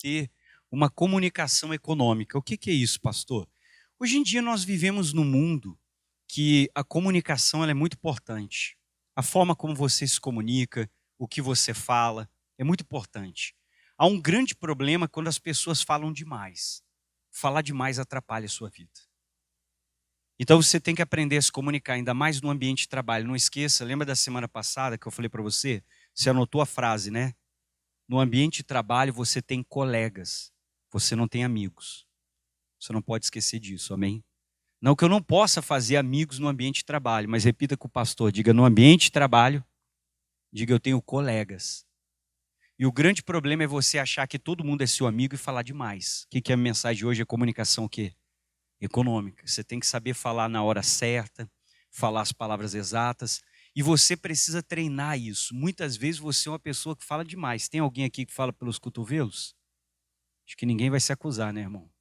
ter uma comunicação econômica. O que é isso, pastor? Hoje em dia nós vivemos num mundo que a comunicação ela é muito importante. A forma como você se comunica, o que você fala, é muito importante. Há um grande problema quando as pessoas falam demais. Falar demais atrapalha a sua vida. Então você tem que aprender a se comunicar, ainda mais no ambiente de trabalho. Não esqueça, lembra da semana passada que eu falei para você? Você anotou a frase, né? No ambiente de trabalho você tem colegas, você não tem amigos. Você não pode esquecer disso, amém? Não que eu não possa fazer amigos no ambiente de trabalho, mas repita com o pastor, diga no ambiente de trabalho, diga eu tenho colegas. E o grande problema é você achar que todo mundo é seu amigo e falar demais. O que é a mensagem de hoje? É comunicação o quê? Econômica. Você tem que saber falar na hora certa, falar as palavras exatas, e você precisa treinar isso. Muitas vezes você é uma pessoa que fala demais. Tem alguém aqui que fala pelos cotovelos? Acho que ninguém vai se acusar, né, irmão?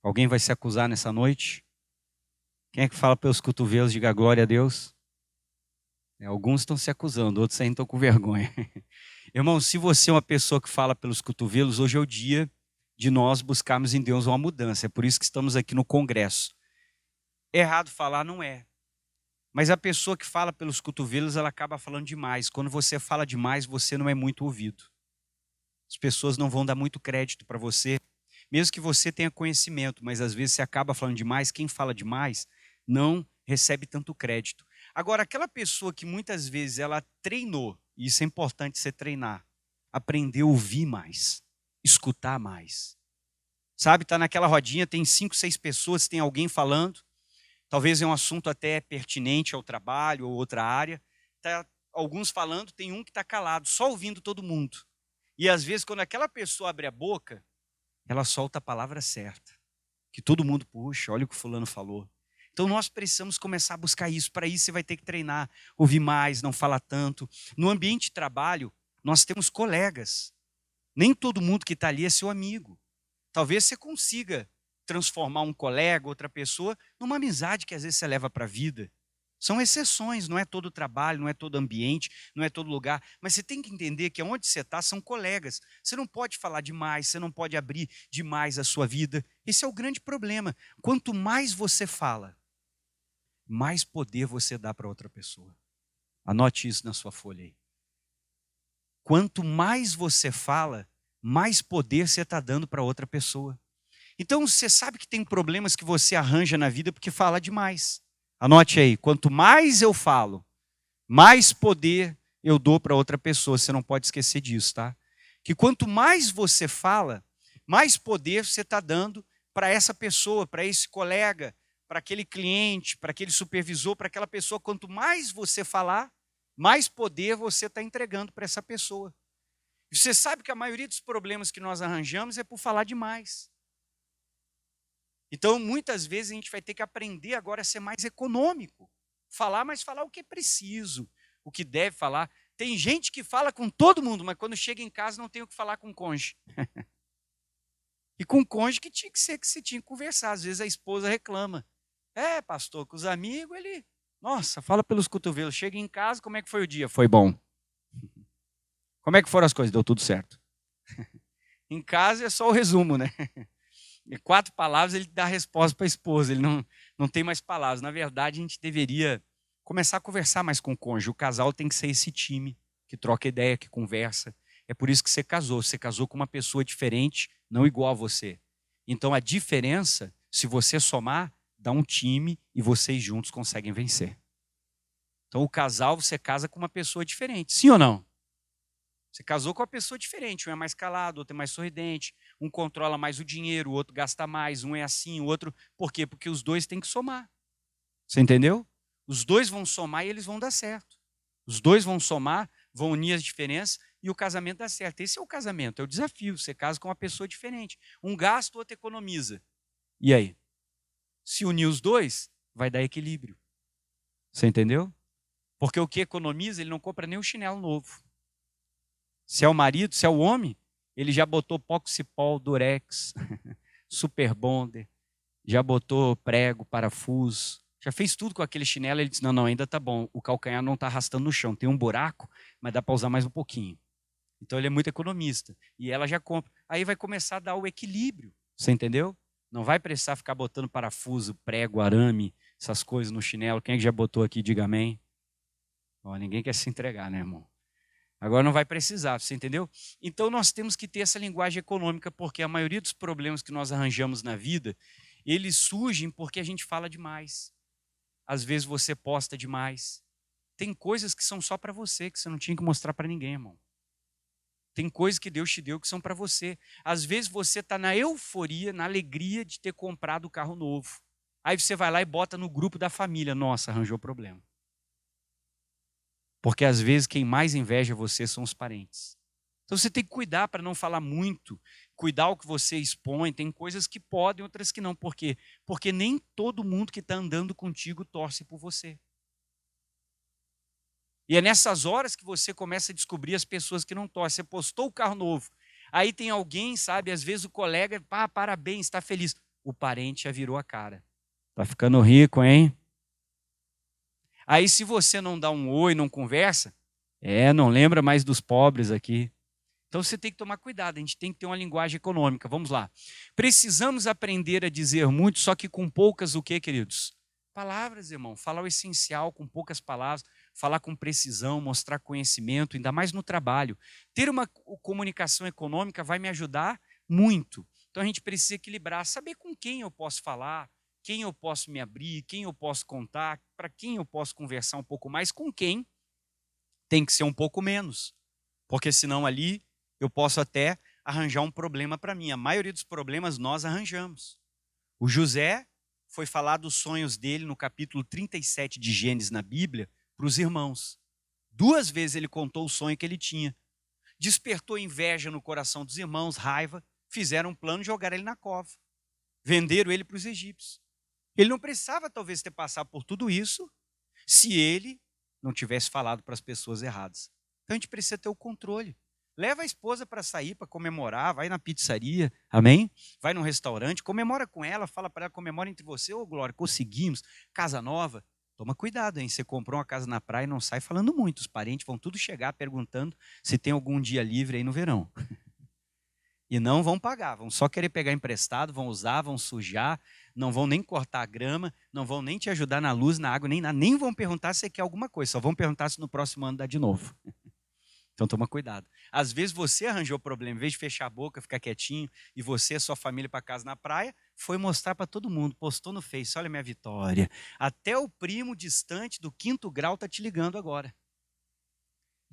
Alguém vai se acusar nessa noite? Quem é que fala pelos cotovelos? Diga glória a Deus. Alguns estão se acusando, outros ainda estão com vergonha. Irmão, se você é uma pessoa que fala pelos cotovelos, hoje é o dia de nós buscarmos em Deus uma mudança. É por isso que estamos aqui no congresso. É errado falar? Não é. Mas a pessoa que fala pelos cotovelos, ela acaba falando demais. Quando você fala demais, você não é muito ouvido. As pessoas não vão dar muito crédito para você, mesmo que você tenha conhecimento, mas às vezes você acaba falando demais. Quem fala demais não recebe tanto crédito. Agora, aquela pessoa que muitas vezes ela treinou, e isso é importante você treinar, aprender a ouvir mais, escutar mais. Sabe, está naquela rodinha, tem 5, 6 pessoas, tem alguém falando, talvez é um assunto até pertinente ao trabalho ou outra área, está alguns falando, tem um que está calado, só ouvindo todo mundo. E às vezes quando aquela pessoa abre a boca, ela solta a palavra certa, que todo mundo puxa, olha o que o fulano falou. Então nós precisamos começar a buscar isso. Para isso você vai ter que treinar, ouvir mais, não falar tanto. No ambiente de trabalho, nós temos colegas. Nem todo mundo que está ali é seu amigo. Talvez você consiga transformar um colega, outra pessoa, numa amizade que às vezes você leva para a vida. São exceções, não é todo trabalho, não é todo ambiente, não é todo lugar. Mas você tem que entender que onde você está são colegas. Você não pode falar demais, você não pode abrir demais a sua vida. Esse é o grande problema. Quanto mais você fala, mais poder você dá para outra pessoa. Anote isso na sua folha aí. Quanto mais você fala, mais poder você está dando para outra pessoa. Então você sabe que tem problemas que você arranja na vida porque fala demais. Anote aí, quanto mais eu falo, mais poder eu dou para outra pessoa. Você não pode esquecer disso, tá? Que quanto mais você fala, mais poder você está dando para essa pessoa, para esse colega, para aquele cliente, para aquele supervisor, para aquela pessoa. Quanto mais você falar, mais poder você está entregando para essa pessoa. E você sabe que a maioria dos problemas que nós arranjamos é por falar demais. Então, muitas vezes a gente vai ter que aprender agora a ser mais econômico. Falar, mas falar o que é preciso, o que deve falar. Tem gente que fala com todo mundo, mas quando chega em casa não tem o que falar com o cônjuge. E com o cônjuge que tinha que ser que se tinha que conversar. Às vezes a esposa reclama. É, pastor, com os amigos ele... Nossa, fala pelos cotovelos. Chega em casa, como é que foi o dia? Foi bom. Como é que foram as coisas? Deu tudo certo. Em casa é só o resumo, né? 4 palavras ele dá a resposta para a esposa. Ele não tem mais palavras. Na verdade, a gente deveria começar a conversar mais com o cônjuge. O casal tem que ser esse time que troca ideia, que conversa. É por isso que você casou. Você casou com uma pessoa diferente, não igual a você. Então a diferença, se você somar, dá um time e vocês juntos conseguem vencer. Então o casal, você casa com uma pessoa diferente. Sim ou não? Você casou com uma pessoa diferente. Um é mais calado, outro é mais sorridente. Um controla mais o dinheiro, o outro gasta mais. Um é assim, o outro... Por quê? Porque os dois têm que somar. Você entendeu? Os dois vão somar e eles vão dar certo. Os dois vão somar, vão unir as diferenças e o casamento dá certo. Esse é o casamento, é o desafio. Você casa com uma pessoa diferente. Um gasta, o outro economiza. E aí? Se unir os dois, vai dar equilíbrio. Você entendeu? Porque o que economiza, ele não compra nem um chinelo novo. Se é o marido, se é o homem, ele já botou Poxipol, Durex, Super Bonder, já botou prego, parafuso, já fez tudo com aquele chinelo. Ele disse, não, ainda tá bom, o calcanhar não está arrastando no chão, tem um buraco, mas dá para usar mais um pouquinho. Então ele é muito economista. E ela já compra. Aí vai começar a dar o equilíbrio. Você entendeu? Não vai precisar ficar botando parafuso, prego, arame, essas coisas no chinelo. Quem é que já botou aqui, diga amém. Ó, ninguém quer se entregar, né, irmão? Agora não vai precisar, você entendeu? Então nós temos que ter essa linguagem econômica, porque a maioria dos problemas que nós arranjamos na vida, eles surgem porque a gente fala demais. Às vezes você posta demais. Tem coisas que são só para você, que você não tinha que mostrar para ninguém, irmão. Tem coisas que Deus te deu que são para você. Às vezes você está na euforia, na alegria de ter comprado o carro novo. Aí você vai lá e bota no grupo da família. Nossa, arranjou problema. Porque às vezes quem mais inveja você são os parentes. Então você tem que cuidar para não falar muito, cuidar o que você expõe. Tem coisas que podem, outras que não. Por quê? Porque nem todo mundo que está andando contigo torce por você. E é nessas horas que você começa a descobrir as pessoas que não torcem. Você postou o carro novo. Aí tem alguém, sabe, às vezes o colega, parabéns, está feliz. O parente já virou a cara. Tá ficando rico, hein? Aí se você não dá um oi, não conversa, não lembra mais dos pobres aqui. Então você tem que tomar cuidado, a gente tem que ter uma linguagem econômica. Vamos lá. Precisamos aprender a dizer muito, só que com poucas o quê, queridos? Palavras, irmão. Falar o essencial com poucas palavras, falar com precisão, mostrar conhecimento, ainda mais no trabalho. Ter uma comunicação econômica vai me ajudar muito. Então a gente precisa equilibrar, saber com quem eu posso falar, quem eu posso me abrir, quem eu posso contar, para quem eu posso conversar um pouco mais, com quem tem que ser um pouco menos. Porque senão ali eu posso até arranjar um problema para mim. A maioria dos problemas nós arranjamos. O José foi falar dos sonhos dele no capítulo 37 de Gênesis na Bíblia para os irmãos. 2 vezes ele contou o sonho que ele tinha. Despertou inveja no coração dos irmãos, raiva, fizeram um plano de jogar ele na cova. Venderam ele para os egípcios. Ele não precisava talvez ter passado por tudo isso se ele não tivesse falado para as pessoas erradas. Então a gente precisa ter o controle. Leva a esposa para sair, para comemorar, vai na pizzaria, amém? Vai num restaurante, comemora com ela, fala para ela, comemora entre você, ô Glória, conseguimos, casa nova. Toma cuidado, hein? Você comprou uma casa na praia e não sai falando muito. Os parentes vão tudo chegar perguntando se tem algum dia livre aí no verão. E não vão pagar, vão só querer pegar emprestado, vão usar, vão sujar, não vão nem cortar a grama, não vão nem te ajudar na luz, na água, nem nada, nem vão perguntar se você quer alguma coisa, só vão perguntar se no próximo ano dá de novo. Então toma cuidado. Às vezes você arranjou o problema, em vez de fechar a boca, ficar quietinho, e você e sua família para casa na praia, foi mostrar para todo mundo, postou no Face, olha minha vitória. Até o primo distante do 5º grau está te ligando agora.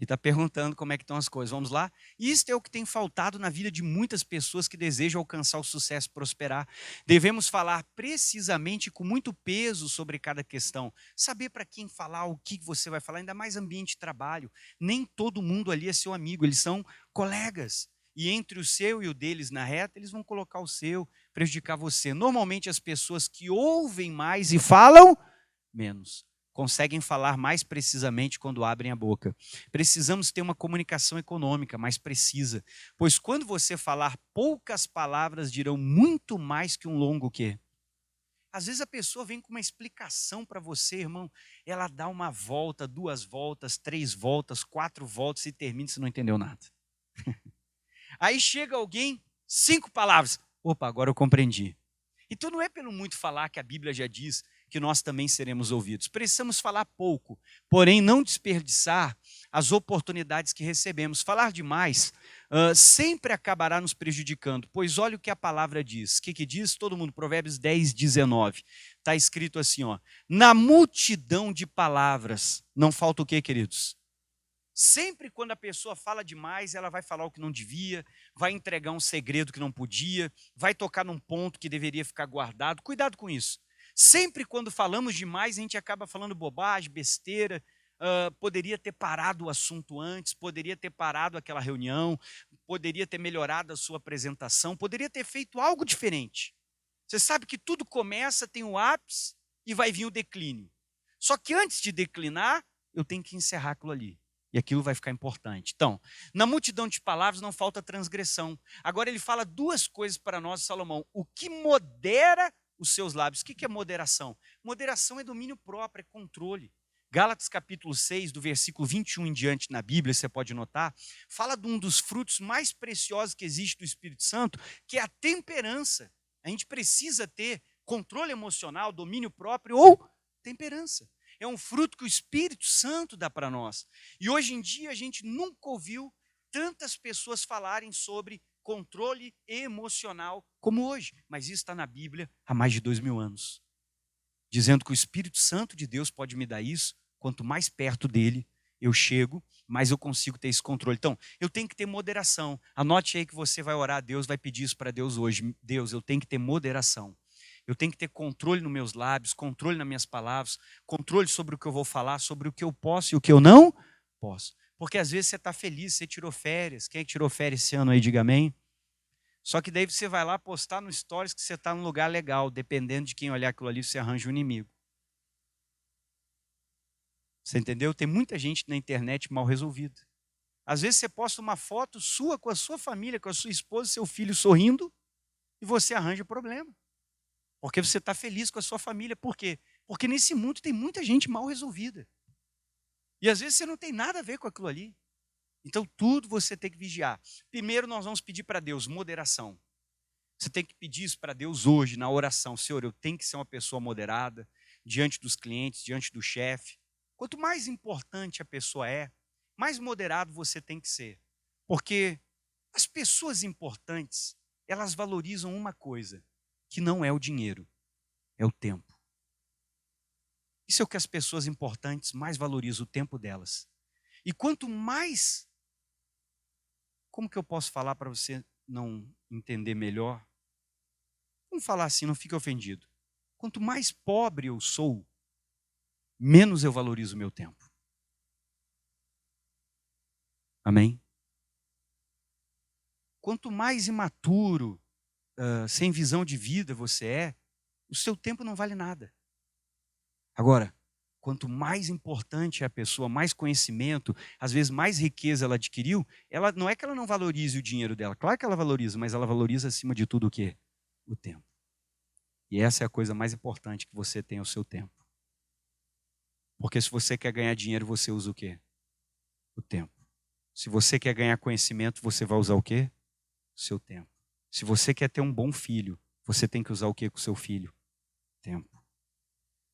E está perguntando como é que estão as coisas. Vamos lá? Isto é o que tem faltado na vida de muitas pessoas que desejam alcançar o sucesso e prosperar. Devemos falar precisamente com muito peso sobre cada questão. Saber para quem falar, o que você vai falar, ainda mais ambiente de trabalho. Nem todo mundo ali é seu amigo, eles são colegas. E entre o seu e o deles na reta, eles vão colocar o seu, prejudicar você. Normalmente as pessoas que ouvem mais e falam menos conseguem falar mais precisamente quando abrem a boca. Precisamos ter uma comunicação econômica mais precisa, pois quando você falar, poucas palavras dirão muito mais que um longo quê? Às vezes a pessoa vem com uma explicação para você, irmão, ela dá uma volta, 2 voltas, 3 voltas, 4 voltas e termina e você não entendeu nada. Aí chega alguém, 5 palavras, opa, agora eu compreendi. Então não é pelo muito falar que a Bíblia já diz que nós também seremos ouvidos. Precisamos falar pouco, porém não desperdiçar as oportunidades que recebemos. Falar demais sempre acabará nos prejudicando, pois olha o que a palavra diz. O que diz? Todo mundo, Provérbios 10, 19. Está escrito assim, ó, na multidão de palavras, não falta o quê, queridos? Sempre quando a pessoa fala demais, ela vai falar o que não devia, vai entregar um segredo que não podia, vai tocar num ponto que deveria ficar guardado. Cuidado com isso. Sempre quando falamos demais, a gente acaba falando bobagem, besteira, poderia ter parado o assunto antes, poderia ter parado aquela reunião, poderia ter melhorado a sua apresentação, poderia ter feito algo diferente. Você sabe que tudo começa, tem o ápice e vai vir o declínio. Só que antes de declinar, eu tenho que encerrar aquilo ali. E aquilo vai ficar importante. Então, na multidão de palavras não falta transgressão. Agora ele fala 2 coisas para nós, Salomão. O que modera os seus lábios. O que é moderação? Moderação é domínio próprio, é controle. Gálatas capítulo 6, do versículo 21 em diante na Bíblia, você pode notar, fala de um dos frutos mais preciosos que existe do Espírito Santo, que é a temperança. A gente precisa ter controle emocional, domínio próprio ou temperança. É um fruto que o Espírito Santo dá para nós. E hoje em dia a gente nunca ouviu tantas pessoas falarem sobre controle emocional como hoje. Mas isso está na Bíblia há mais de 2000 anos. Dizendo que o Espírito Santo de Deus pode me dar isso, quanto mais perto dele eu chego, mais eu consigo ter esse controle. Então, eu tenho que ter moderação. Anote aí que você vai orar a Deus, vai pedir isso para Deus hoje. Deus, eu tenho que ter moderação. Eu tenho que ter controle nos meus lábios, controle nas minhas palavras, controle sobre o que eu vou falar, sobre o que eu posso e o que eu não posso. Porque às vezes você está feliz, você tirou férias. Quem é que tirou férias esse ano aí, diga amém. Só que daí você vai lá postar no stories que você está num lugar legal. Dependendo de quem olhar aquilo ali, você arranja um inimigo. Você entendeu? Tem muita gente na internet mal resolvida. Às vezes você posta uma foto sua com a sua família, com a sua esposa, seu filho sorrindo, e você arranja problema. Porque você está feliz com a sua família. Por quê? Porque nesse mundo tem muita gente mal resolvida. E às vezes você não tem nada a ver com aquilo ali. Então tudo você tem que vigiar. Primeiro nós vamos pedir para Deus moderação. Você tem que pedir isso para Deus hoje, na oração. Senhor, eu tenho que ser uma pessoa moderada, diante dos clientes, diante do chefe. Quanto mais importante a pessoa é, mais moderado você tem que ser. Porque as pessoas importantes, elas valorizam uma coisa, que não é o dinheiro, é o tempo. Isso é o que as pessoas importantes mais valorizam, o tempo delas. E quanto mais, como que eu posso falar para você não entender melhor? Vamos falar assim, não fique ofendido. Quanto mais pobre eu sou, menos eu valorizo o meu tempo. Amém? Quanto mais imaturo, sem visão de vida você é, o seu tempo não vale nada. Agora, quanto mais importante é a pessoa, mais conhecimento, às vezes mais riqueza ela adquiriu, ela não é que ela não valorize o dinheiro dela, claro que ela valoriza, mas ela valoriza acima de tudo o quê? O tempo. E essa é a coisa mais importante que você tem, é o seu tempo. Porque se você quer ganhar dinheiro, você usa o quê? O tempo. Se você quer ganhar conhecimento, você vai usar o quê? O seu tempo. Se você quer ter um bom filho, você tem que usar o quê com o seu filho? Tempo.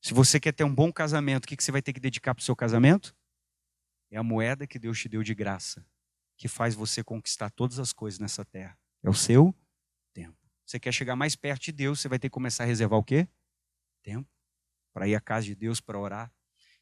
Se você quer ter um bom casamento, o que você vai ter que dedicar para o seu casamento? É a moeda que Deus te deu de graça, que faz você conquistar todas as coisas nessa terra. É o seu tempo. Você quer chegar mais perto de Deus, você vai ter que começar a reservar o quê? Tempo. Para ir à casa de Deus, para orar.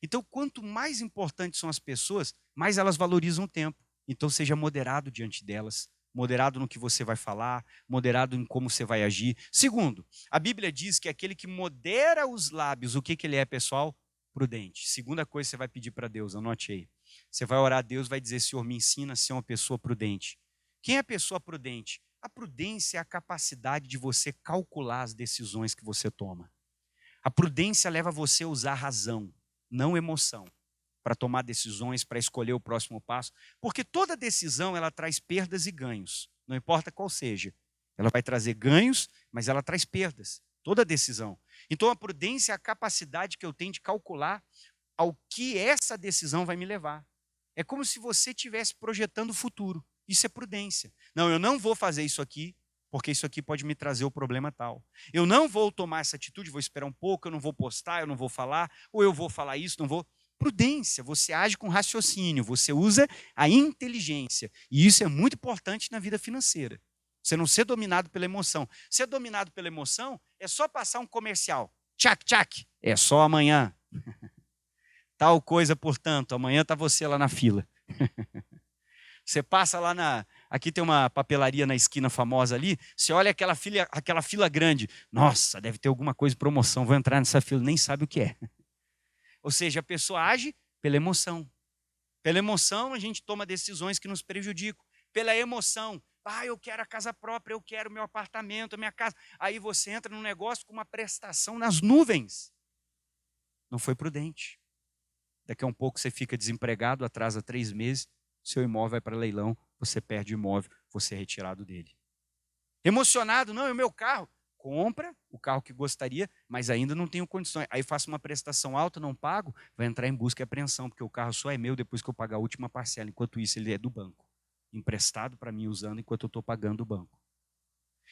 Então, quanto mais importantes são as pessoas, mais elas valorizam o tempo. Então, seja moderado diante delas. Moderado no que você vai falar, moderado em como você vai agir. Segundo, a Bíblia diz que aquele que modera os lábios, o que ele é, pessoal? Prudente. Segunda coisa que você vai pedir para Deus, anote aí. Você vai orar a Deus, vai dizer, Senhor, me ensina a ser uma pessoa prudente. Quem é a pessoa prudente? A prudência é a capacidade de você calcular as decisões que você toma. A prudência leva você a usar razão, não emoção, para tomar decisões, para escolher o próximo passo, porque toda decisão ela traz perdas e ganhos, não importa qual seja. Ela vai trazer ganhos, mas ela traz perdas, toda decisão. Então a prudência é a capacidade que eu tenho de calcular ao que essa decisão vai me levar. É como se você estivesse projetando o futuro. Isso é prudência. Não, eu não vou fazer isso aqui, porque isso aqui pode me trazer o problema tal. Eu não vou tomar essa atitude, vou esperar um pouco, eu não vou postar, eu não vou falar, ou eu vou falar isso, não vou. Prudência, você age com raciocínio, você usa a inteligência. E isso é muito importante na vida financeira. Você não ser dominado pela emoção. Ser dominado pela emoção é só passar um comercial. Tchac, tchac, é só amanhã. Tal coisa, portanto, amanhã está você lá na fila. Você passa lá na... Aqui tem uma papelaria na esquina famosa ali, você olha aquela fila grande. Nossa, deve ter alguma coisa de promoção, vou entrar nessa fila, nem sabe o que é. Ou seja, a pessoa age pela emoção. Pela emoção, a gente toma decisões que nos prejudicam. Pela emoção, eu quero a casa própria, eu quero o meu apartamento, a minha casa. Aí você entra num negócio com uma prestação nas nuvens. Não foi prudente. Daqui a um pouco você fica desempregado, atrasa 3 meses, seu imóvel vai para leilão, você perde o imóvel, você é retirado dele. Emocionado, não, é o meu carro. compra o carro que gostaria, mas ainda não tenho condições. Aí faço uma prestação alta, não pago, vai entrar em busca e apreensão, porque o carro só é meu depois que eu pagar a última parcela. Enquanto isso, ele é do banco, emprestado para mim usando enquanto eu estou pagando o banco.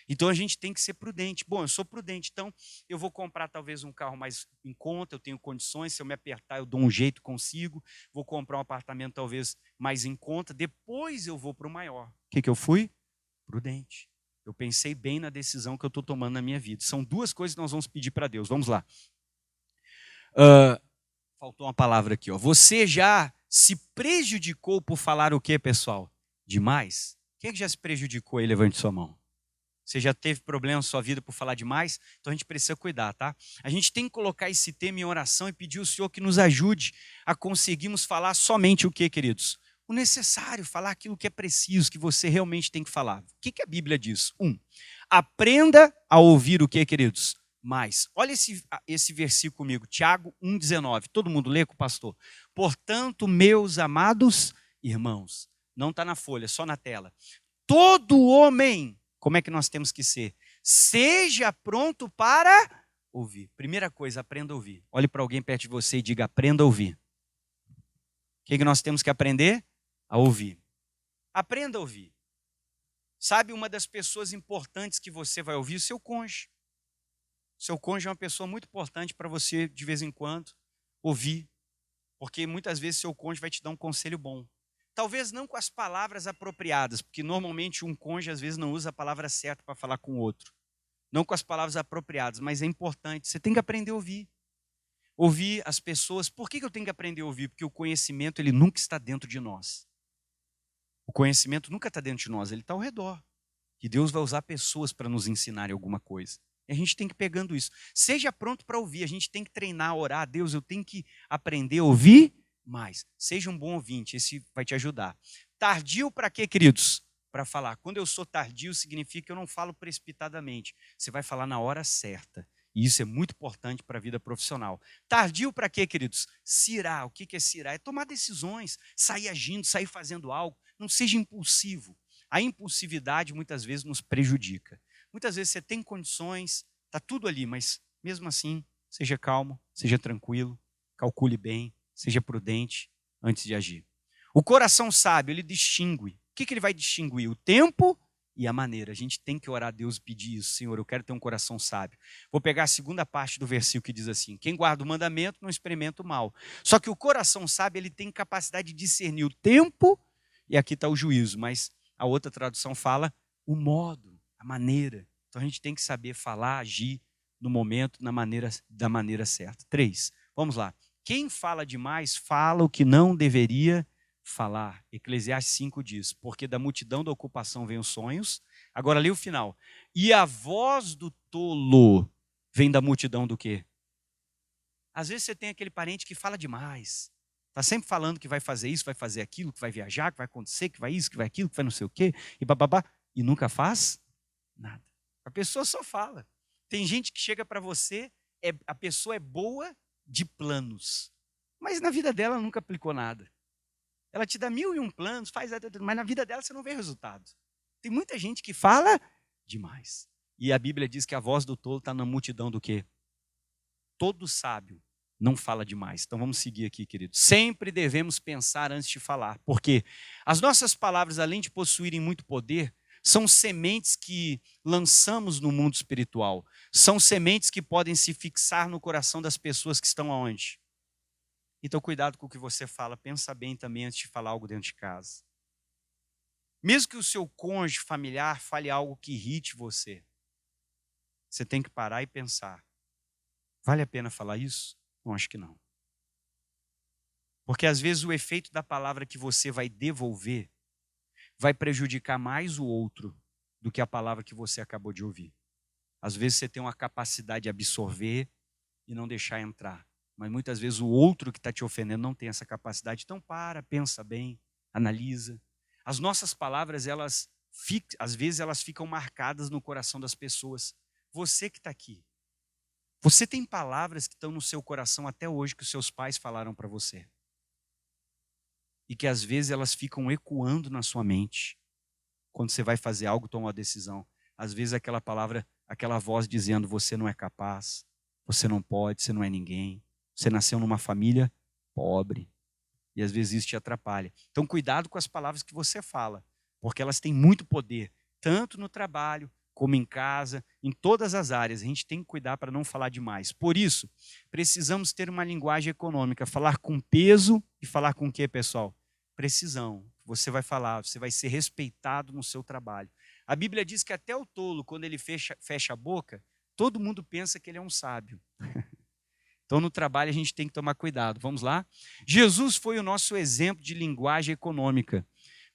Então a gente tem que ser prudente. Bom, eu sou prudente, então eu vou comprar talvez um carro mais em conta, eu tenho condições, se eu me apertar eu dou um jeito, consigo. Vou comprar um apartamento talvez mais em conta, depois eu vou para o maior. O que eu fui? Prudente. Eu pensei bem na decisão que eu estou tomando na minha vida. São duas coisas que nós vamos pedir para Deus. Vamos lá. Faltou uma palavra aqui. Você já se prejudicou por falar o quê, pessoal? Demais? Quem é que já se prejudicou aí? Levante sua mão. Você já teve problema na sua vida por falar demais? Então a gente precisa cuidar, tá? A gente tem que colocar esse tema em oração e pedir ao Senhor que nos ajude a conseguirmos falar somente o quê, queridos? O necessário, falar aquilo que é preciso, que você realmente tem que falar. O que a Bíblia diz? Aprenda a ouvir o quê, queridos? Mais. Olha esse versículo comigo, Tiago 1,19. Todo mundo lê com o pastor. Portanto, meus amados irmãos, não está na folha, só na tela. Todo homem, como é que nós temos que ser? Seja pronto para ouvir. Primeira coisa, aprenda a ouvir. Olhe para alguém perto de você e diga, aprenda a ouvir. O que nós temos que aprender? A ouvir. Aprenda a ouvir. Sabe, uma das pessoas importantes que você vai ouvir? O seu cônjuge. O seu cônjuge é uma pessoa muito importante para você, de vez em quando, ouvir. Porque muitas vezes seu cônjuge vai te dar um conselho bom. Talvez não com as palavras apropriadas, porque normalmente um cônjuge às vezes não usa a palavra certa para falar com o outro. Não com as palavras apropriadas, mas é importante. Você tem que aprender a ouvir. Ouvir as pessoas. Por que eu tenho que aprender a ouvir? Porque o conhecimento ele nunca está dentro de nós. O conhecimento nunca está dentro de nós, ele está ao redor. E Deus vai usar pessoas para nos ensinarem alguma coisa. E a gente tem que ir pegando isso. Seja pronto para ouvir, a gente tem que treinar, orar. Deus, eu tenho que aprender a ouvir mais. Seja um bom ouvinte, esse vai te ajudar. Tardio para quê, queridos? Para falar. Quando eu sou tardio, significa que eu não falo precipitadamente. Você vai falar na hora certa. E isso é muito importante para a vida profissional. Tardio para quê, queridos? Cirá. O que é cirá? É tomar decisões, sair agindo, sair fazendo algo. Não seja impulsivo. A impulsividade muitas vezes nos prejudica. Muitas vezes você tem condições, está tudo ali, mas mesmo assim, seja calmo, seja tranquilo, calcule bem, seja prudente antes de agir. O coração sábio, ele distingue. O que ele vai distinguir? O tempo e a maneira. A gente tem que orar a Deus e pedir isso. Senhor, eu quero ter um coração sábio. Vou pegar a segunda parte do versículo que diz assim, quem guarda o mandamento não experimenta o mal. Só que o coração sábio, ele tem capacidade de discernir o tempo, e aqui está o juízo, mas a outra tradução fala o modo, a maneira. Então a gente tem que saber falar, agir no momento, da maneira certa. 3, vamos lá. Quem fala demais, fala o que não deveria falar. Eclesiastes 5 diz, porque da multidão da ocupação vem os sonhos. Agora lê o final. E a voz do tolo vem da multidão do quê? Às vezes você tem aquele parente que fala demais. Está sempre falando que vai fazer isso, vai fazer aquilo, que vai viajar, que vai acontecer, que vai isso, que vai aquilo, que vai não sei o quê, e bababá, e nunca faz nada. A pessoa só fala. Tem gente que chega para você, a pessoa é boa de planos, mas na vida dela nunca aplicou nada. Ela te dá 1001 planos, mas na vida dela você não vê resultado. Tem muita gente que fala demais. E a Bíblia diz que a voz do tolo está na multidão do quê? Todo sábio não fala demais. Então vamos seguir aqui, queridos. Sempre devemos pensar antes de falar, porque as nossas palavras, além de possuírem muito poder, são sementes que lançamos no mundo espiritual. São sementes que podem se fixar no coração das pessoas que estão aonde? Então cuidado com o que você fala, pensa bem também antes de falar algo dentro de casa. Mesmo que o seu cônjuge familiar fale algo que irrite você, você tem que parar e pensar. Vale a pena falar isso? Não, acho que não. Porque às vezes o efeito da palavra que você vai devolver vai prejudicar mais o outro do que a palavra que você acabou de ouvir. Às vezes você tem uma capacidade de absorver e não deixar entrar. Mas muitas vezes o outro que está te ofendendo não tem essa capacidade. Então pensa bem, analisa. As nossas palavras, às vezes elas ficam marcadas no coração das pessoas. Você que está aqui. Você tem palavras que estão no seu coração até hoje que os seus pais falaram para você. E que às vezes elas ficam ecoando na sua mente. Quando você vai fazer algo, tomar uma decisão. Às vezes aquela palavra, aquela voz dizendo: você não é capaz, você não pode, você não é ninguém, você nasceu numa família pobre. E às vezes isso te atrapalha. Então, cuidado com as palavras que você fala, porque elas têm muito poder, tanto no trabalho, como em casa, em todas as áreas. A gente tem que cuidar para não falar demais. Por isso, precisamos ter uma linguagem econômica, falar com peso e falar com o quê, pessoal? Precisão. Você vai falar, você vai ser respeitado no seu trabalho. A Bíblia diz que até o tolo, quando ele fecha a boca, todo mundo pensa que ele é um sábio. Então, no trabalho, a gente tem que tomar cuidado. Vamos lá? Jesus foi o nosso exemplo de linguagem econômica.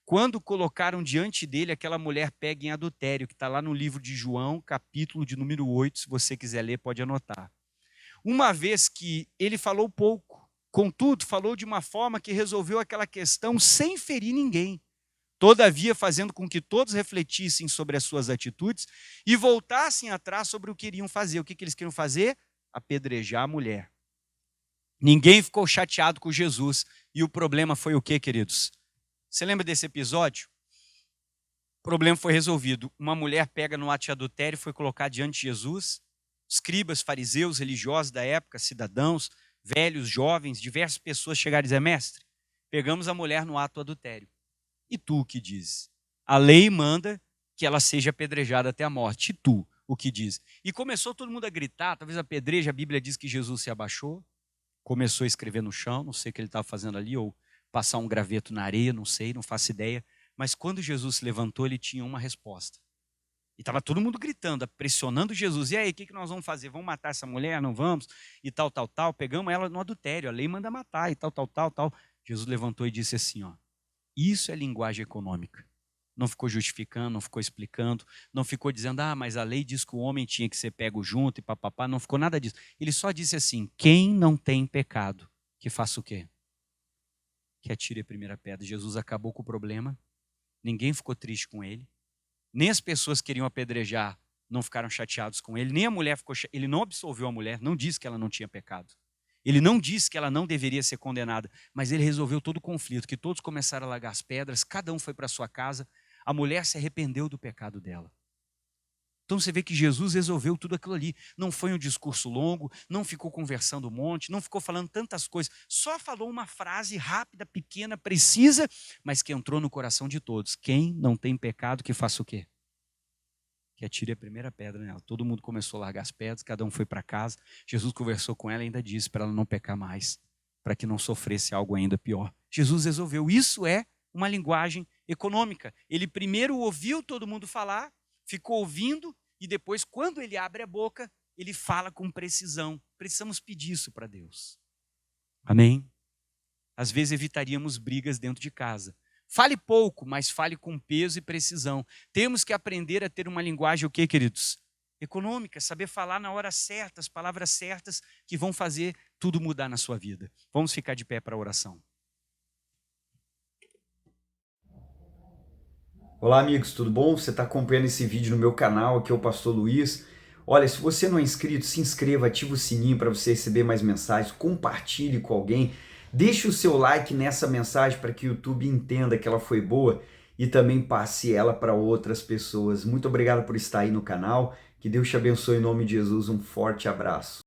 Quando colocaram diante dele aquela mulher pega em adultério, que está lá no livro de João, capítulo de número 8, se você quiser ler, pode anotar. Uma vez que ele falou pouco, contudo, falou de uma forma que resolveu aquela questão sem ferir ninguém. Todavia, fazendo com que todos refletissem sobre as suas atitudes e voltassem atrás sobre o que iriam fazer. O que eles queriam fazer? Apedrejar a mulher. Ninguém ficou chateado com Jesus. E o problema foi o quê, queridos? Você lembra desse episódio? O problema foi resolvido. Uma mulher pega no ato de adultério e foi colocada diante de Jesus. Escribas, fariseus, religiosos da época, cidadãos, velhos, jovens, diversas pessoas chegaram e dizer: mestre, pegamos a mulher no ato do adultério. E tu o que dizes? A lei manda que ela seja apedrejada até a morte. E tu o que diz? E começou todo mundo a gritar, talvez apedreja. A Bíblia diz que Jesus se abaixou, começou a escrever no chão, não sei o que ele estava fazendo ali, ou passar um graveto na areia, não sei, não faço ideia. Mas quando Jesus se levantou, ele tinha uma resposta. E estava todo mundo gritando, pressionando Jesus. E aí, o que nós vamos fazer? Vamos matar essa mulher? Não vamos? E tal, tal, tal. Pegamos ela no adultério, a lei manda matar e tal, tal, tal, tal. Jesus levantou e disse assim, ó: isso é linguagem econômica. Não ficou justificando, não ficou explicando, não ficou dizendo: ah, mas a lei diz que o homem tinha que ser pego junto e papapá. Não ficou nada disso. Ele só disse assim: quem não tem pecado, que faça o quê? Que atire a primeira pedra. Jesus acabou com o problema, ninguém ficou triste com ele, nem as pessoas que queriam apedrejar não ficaram chateados com ele, nem a mulher ficou chateada. Ele não absolveu a mulher, não disse que ela não tinha pecado. Ele não disse que ela não deveria ser condenada, mas ele resolveu todo o conflito, que todos começaram a largar as pedras, cada um foi para sua casa, a mulher se arrependeu do pecado dela. Então você vê que Jesus resolveu tudo aquilo ali. Não foi um discurso longo, não ficou conversando um monte, não ficou falando tantas coisas. Só falou uma frase rápida, pequena, precisa, mas que entrou no coração de todos. Quem não tem pecado, que faça o quê? Que atire a primeira pedra nela. Todo mundo começou a largar as pedras, cada um foi para casa. Jesus conversou com ela e ainda disse para ela não pecar mais, para que não sofresse algo ainda pior. Jesus resolveu. Isso é uma linguagem econômica. Ele primeiro ouviu todo mundo falar, ficou ouvindo, e depois, quando ele abre a boca, ele fala com precisão. Precisamos pedir isso para Deus. Amém? Às vezes evitaríamos brigas dentro de casa. Fale pouco, mas fale com peso e precisão. Temos que aprender a ter uma linguagem, o quê, queridos? Econômica, saber falar na hora certa, as palavras certas que vão fazer tudo mudar na sua vida. Vamos ficar de pé para a oração. Olá amigos, tudo bom? Você está acompanhando esse vídeo no meu canal, aqui é o Pastor Luiz. Olha, se você não é inscrito, se inscreva, ative o sininho para você receber mais mensagens, compartilhe com alguém, deixe o seu like nessa mensagem para que o YouTube entenda que ela foi boa e também passe ela para outras pessoas. Muito obrigado por estar aí no canal, que Deus te abençoe em nome de Jesus, um forte abraço.